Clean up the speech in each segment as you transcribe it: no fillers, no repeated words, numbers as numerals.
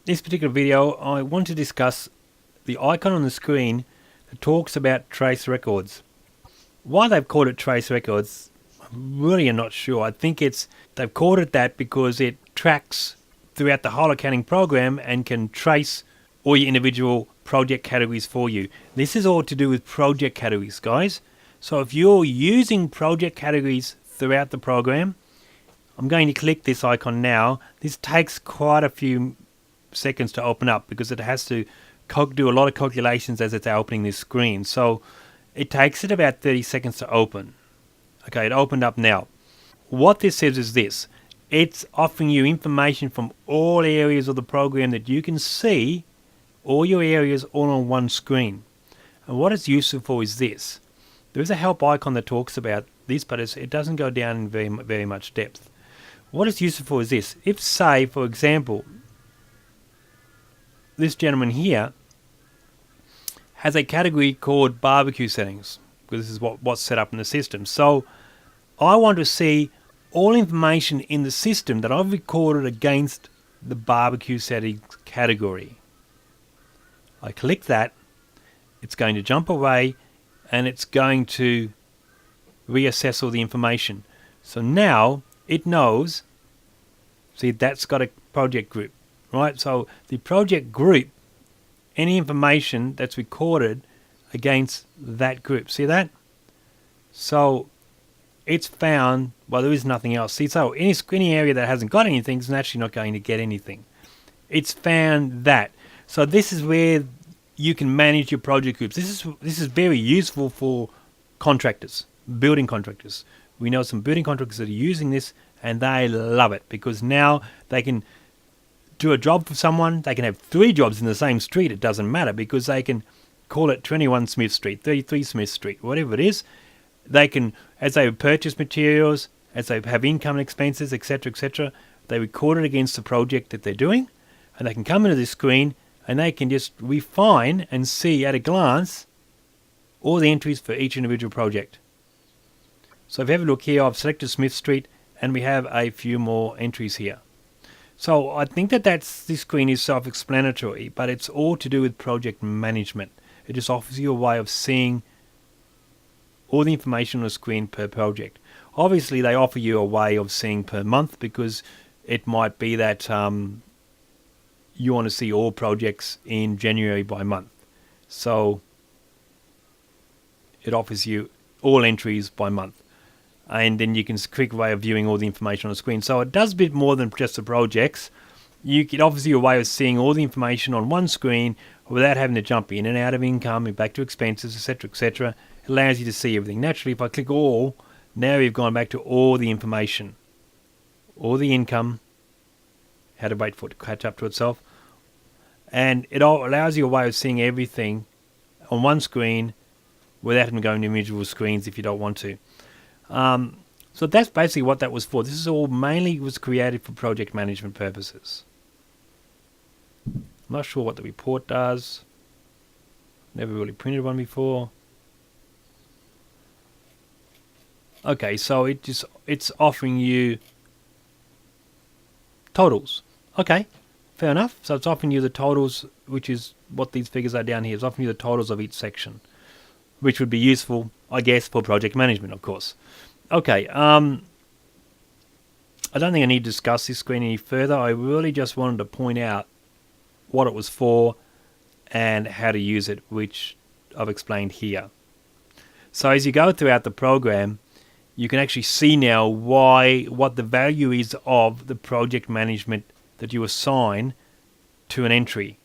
this particular video, I want to discuss the icon on the screen that talks about trace records. Why they've called it trace records, I really am not sure. I think they've called it that because it tracks throughout the whole accounting program and can trace all your individual project categories for you. This is all to do with project categories, guys. So if you're using project categories throughout the program, I'm going to click this icon now. This takes quite a few seconds to open up because it has to do a lot of calculations as it's opening this screen. So it takes it about 30 seconds to open. Okay, it opened up now. What this says is this. It's offering you information from all areas of the program that you can see, all your areas all on one screen. And what it's useful for is this. There is a help icon that talks about this, but it doesn't go down in very much depth. What it's useful for is this. If, say, for example, this gentleman here has a category called barbecue settings, because this is what's set up in the system. So I want to see all information in the system that I've recorded against the barbecue settings category. I click that, it's going to jump away and it's going to reassess all the information. So now it knows, see, that's got a project group, right? So the project group, any information that's recorded against that group, see that? So it's found, well, there is nothing else. See, so any area that hasn't got anything is naturally not going to get anything. It's found that. So this is where you can manage your project groups. This is very useful for contractors, building contractors. We know some building contractors that are using this and they love it because now they can do a job for someone. They can have 3 jobs in the same street. It doesn't matter because they can call it 21 Smith Street, 33 Smith Street, whatever it is. They can, as they purchase materials, as they have income and expenses, etc., they record it against the project that they're doing, and they can come into this screen and they can just refine and see at a glance all the entries for each individual project. So if you have a look here, I've selected Smith Street and we have a few more entries here. So I think this screen is self-explanatory, but it's all to do with project management. It just offers you a way of seeing all the information on the screen per project. Obviously, they offer you a way of seeing per month because it might be that you want to see all projects in January by month. So it offers you all entries by month. And then you can quick way of viewing all the information on the screen. So it does a bit more than just the projects. It offers you a way of seeing all the information on one screen without having to jump in and out of income and back to expenses, etc. It allows you to see everything. Naturally, if I click all, now you've gone back to all the information, all the income, how to wait for it to catch up to itself. And it all allows you a way of seeing everything on one screen without having to go into individual screens if you don't want to. So that's basically what that was for. This is all mainly was created for project management purposes. I'm not sure what the report does. Never really printed one before. Okay, so it's offering you totals. Okay, fair enough. So it's offering you the totals, which is what these figures are down here. It's offering you the totals of each section, which would be useful, I guess, for project management, of course. Okay, I don't think I need to discuss this screen any further. I really just wanted to point out what it was for and how to use it, which I've explained here. So as you go throughout the program, you can actually see now what the value is of the project management that you assign to an entry.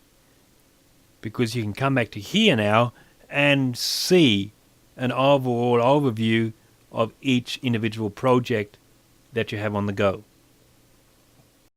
Because you can come back to here now and see an overall overview of each individual project that you have on the go.